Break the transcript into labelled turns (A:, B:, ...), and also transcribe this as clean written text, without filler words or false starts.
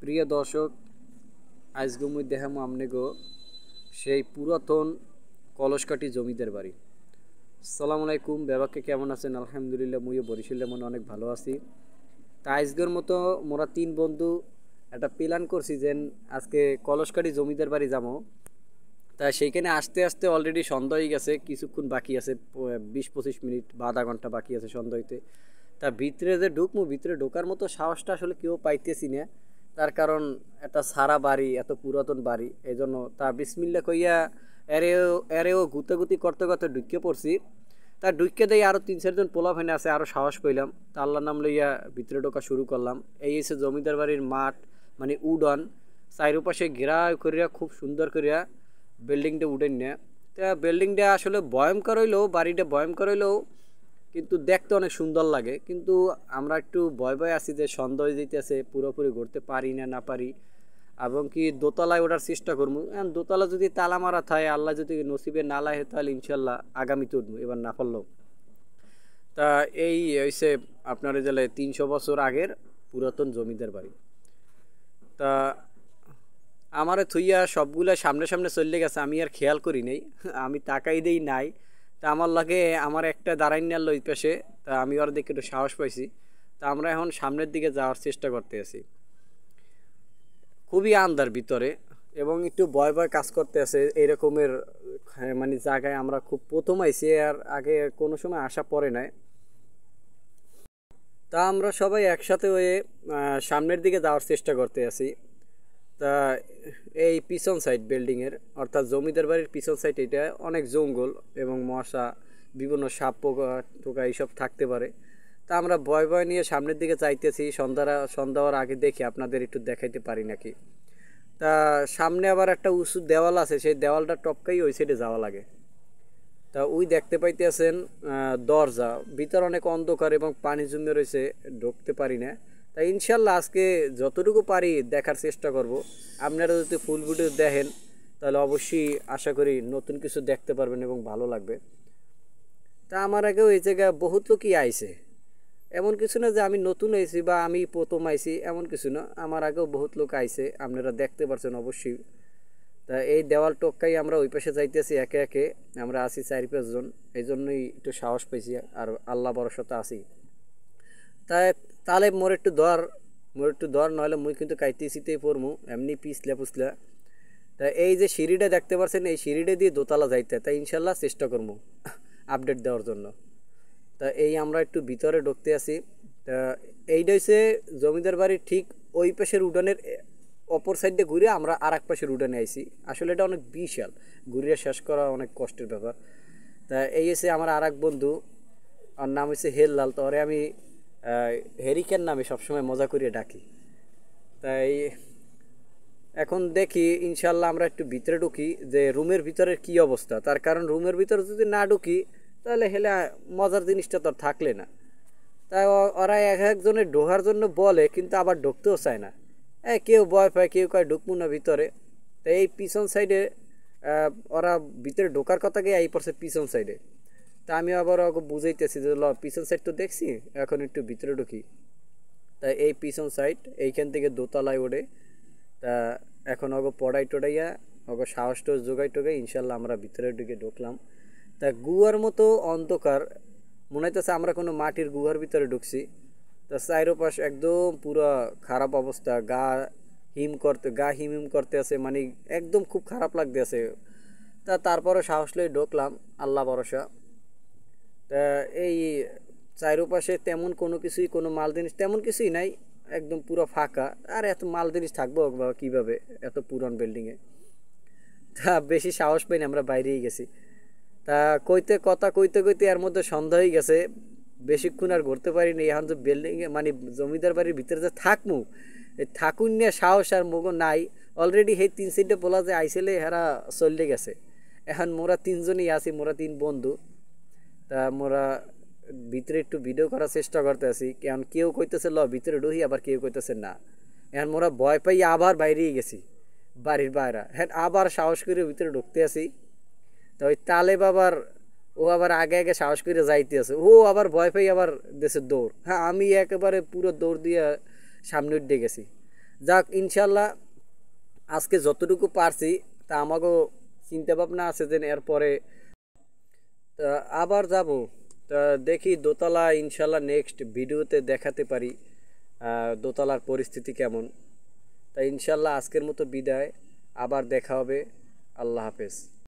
A: প্রিয় দর্শক, আজকে মুই দেখামো আমনেগো সেই পুরাতন কলসকাঠি জমিদার বাড়ি। সালাম আলাইকুম, বেবাকে কেমন আছেন? আলহামদুলিল্লাহ, মুইও বরিশালে মনে অনেক ভালো আছি। তা আজকের মতো মোরা তিন বন্ধু একটা প্ল্যান করছি যে আজকে কলসকাঠি জমিদার বাড়ি যাবো। তা সেইখানে আসতে আসতে অলরেডি সন্ধ্যা হয়ে গেছে, কিছুক্ষণ বাকি আছে, 20-25 মিনিট বা আধা ঘন্টা বাকি আছে সন্ধ্যা হইতে। তা ভিতরে যে ঢুকমু, ভিতরে ঢোকার মতো সাহসটা আসলে কেউ পাইতেছি না। তার কারণ একটা সারা বাড়ি, এত পুরাতন বাড়ি, এই জন্য তা বিসমিল্লা কইয়া এরেও এরেও গুতাগুতি করতে করতে ঢুকে পড়ছি। তা ঢুকে দেয় আরও 3-4 জন পোলা ভাইনে আছে, আরও সাহস পাইলাম। তা আল্লাহর নাম লইয়া ভিতরে ঢোকা শুরু করলাম। এই এসে জমিদার বাড়ির মাঠ, মানে উডন, চারিপাশে ঘেরা করিয়া খুব সুন্দর করিয়া বিল্ডিংটা উঠেন না। তা বিল্ডিংটা আসলে ভয়ঙ্কর হইলেও, বাড়িটা ভয়ঙ্কর হইলেও কিন্তু দেখতে অনেক সুন্দর লাগে। কিন্তু আমরা একটু ভয় ভয় আছি যে সন্দেহ হয়ে যেতেছে, পুরোপুরি ঘুরতে পারি না না পারি, এবং কি দোতলায় ওঠার চেষ্টা করবো। দোতলা যদি তালা মারা থাকে, আল্লাহ যদি নসিবে না লাহে, তাহলে ইনশাল্লাহ আগামীতে উঠবো, এবার না পারলেও। তা এই হয়েছে আপনার জেলায় 300 বছর আগের পুরাতন জমিদার বাড়ি। তা আমারে থুইয়া সবগুলা সামনে সামনে চলে গেছে, আমি আর খেয়াল করি নাই, আমি তাকাই দেই নাই। তা আমার লাগে আমার একটা দাঁড়াই নিয়ে ওই পাশে। তা আমি ওর দিকে একটু সাহস পাইছি। তা আমরা এখন সামনের দিকে যাওয়ার চেষ্টা করতে আছি। খুবই আন্ধার ভিতরে, এবং একটু ভয় ভয় কাজ করতে আছে এরকমের। মানে জায়গায় আমরা খুব প্রথম আইছি, আর আগে কোনো সময় আসা পড়ে নাই। তা আমরা সবাই একসাথে হয়ে সামনের দিকে যাওয়ার চেষ্টা করতে আছি। তা এই পিছন সাইড বিল্ডিংয়ের, অর্থাৎ জমিদার বাড়ির পিছন সাইড, এটা অনেক জঙ্গল এবং মশা, বিভিন্ন সাপ পোকা টোকা এইসব থাকতে পারে। তা আমরা ভয় ভয় নিয়ে সামনের দিকে চাইতেছি। সন্ধ্যা হওয়ার আগে দেখি আপনাদের একটু দেখাইতে পারি নাকি। তা সামনে আবার একটা উঁচু দেওয়াল আছে, সেই দেওয়ালটা টপকাই ওই সাইডে যাওয়া লাগে। তা ওই দেখতে পাইতেছেন দরজা, ভিতর অনেক অন্ধকার এবং পানি জমে রয়েছে, ঢুকতে পারি না। তাই ইনশাল্লাহ আজকে যতটুকু পারি দেখার চেষ্টা করব। আপনারা যদি ফুল ভিডিও দেখেন, তাহলে অবশ্যই আশা করি নতুন কিছু দেখতে পারবেন এবং ভালো লাগবে। তা আমার আগেও এই জায়গায় বহুত লোকই আইছে, এমন কিছু না যে আমি নতুন আইছি বা আমি প্রথম আইছি, এমন কিছু না। আমার আগেও বহুত লোক আইছে, আপনারা দেখতে পারছেন অবশ্যই। তা এই দেওয়াল টপকাই আমরা ওই পাশে যাইতেছি একে একে। আমরা আছি 4-5 জন, এই জন্যই একটু সাহস পাইছি, আর আল্লাহ ভরসাতে আছি। তাই তাহলে মোর একটু ধর নইলে মুই কিন্তু কাইতেছিতেই পড়মু, এমনি পিছলা পুছলা। তা এই যে সিঁড়িটা দেখতে পাচ্ছেন, এই সিঁড়িটা দিয়ে দোতলা যাইতে, তাই ইনশাল্লাহ চেষ্টা করবো আপডেট দেওয়ার জন্য। তা এই আমরা একটু ভিতরে ঢুকতে আছি। তা এইটা হচ্ছে জমিদার বাড়ির ঠিক ওই পাশের উঠানের অপর সাইডে ঘুরে আমরা আর এক পাশের উঠানে আইছি। আসলে এটা অনেক বিশাল, ঘুরিয়ে শেষ করা অনেক কষ্টের ব্যাপার। তা এই হচ্ছে আমার আর এক বন্ধু, ওর নাম হচ্ছে হেললাল। তো ওরে আমি হেরিকেন নামে সবসময় মজা করিয়ে ডাকি। তাই এখন দেখি ইনশাল্লাহ আমরা একটু ভিতরে ঢুকি যে রুমের ভিতরের কি অবস্থা। তার কারণ রুমের ভিতরে যদি না ঢুকি, তাহলে হেলে মজার জিনিসটা তো আর থাকলে না। তাই ওরা এক একজনের ঢোকার জন্য বলে, কিন্তু আবার ঢুকতেও চায় না। কেউ ভয় পায়, কেউ কয় ঢুকবো না ভিতরে। তাই এই পিছন সাইডে ওরা ভিতরে ঢোকার কথা গিয়ে এই পড়ছে পিছন সাইডে। তা আমি আবার ওকে বুঝাইতেছি যে পিছন সাইড তো দেখছি, এখন একটু ভিতরে ঢুকি। তাই এই পিছন সাইড, এইখান থেকে দোতলায় ওঠে। তা এখন ওকে পড়াই টড়াইয়া, ওকে সাহস টাহস জোগাই টোগাই ইনশাল্লাহ আমরা ভিতরে ঢুকে ঢুকলাম। তা গুহার মতো অন্ধকার, মনে হইতেছে আমরা কোনো মাটির গুহার ভিতরে ঢুকছি। তা চারোপাশ একদম পুরো খারাপ অবস্থা, গা হিম হিম করতে আছে, মানে একদম খুব খারাপ লাগতে আছে। তা তারপরে সাহস লই ঢুকলাম, আল্লাহ ভরসা। তা এই চারোপাশে তেমন কোনো কিছুই, কোনো মাল জিনিস তেমন কিছুই নাই, একদম পুরো ফাঁকা। আর এত মাল জিনিস থাকবো বা কীভাবে এত পুরান বিল্ডিংয়ে। তা বেশি সাহস পাইনি, আমরা বাইরেই গেছি। তা কইতে কইতে এর মধ্যে সন্ধ্যা হয়ে গেছে, বেশিক্ষণ আর ঘুরতে পারিনি। এখন যে বিল্ডিংয়ে, মানে জমিদার বাড়ির ভিতরে যে থাকমু, এই থাকুন নিয়ে সাহস আর মগো নাই। অলরেডি সেই 3-4টে বলা যে আইসেলে হেরা চলে গেছে। এখন মোরা 3জনই আছি, মোরা 3 বন্ধু। তা মোরা ভিতরে একটু ভিডিও করার চেষ্টা করতে আছি, কারণ কেউ কইতেছে ভিতরে ঢুকি, আবার কেউ কইতেছে না। এখন মোরা ভয় পাই আবার বাইরেই গেছি, বাড়ির বাইরে। হ্যাঁ, আবার সাহস করে ভিতরে ঢুকতে আসি। তো ওই তালেব আবার, ও আবার আগে আগে সাহস করে যাইতে আছে, ও আবার ভয় পাই আবার দেশের দৌড়। হ্যাঁ, আমি একেবারে পুরো দৌড় দিয়ে সামনে উঠে গেছি। যাক ইনশাল্লাহ আজকে যতটুকু পারছি তা আমাকেও চিন্তা ভাবনা আছে যে এরপরে তা আবার যাব। তা দেখি দোতলা ইনশাল্লাহ নেক্সট ভিডিওতে দেখাতে পারি দোতলার পরিস্থিতি কেমন। তা ইনশাল্লাহ আজকের মতো বিদায়, আবার দেখা হবে। আল্লাহ হাফেজ।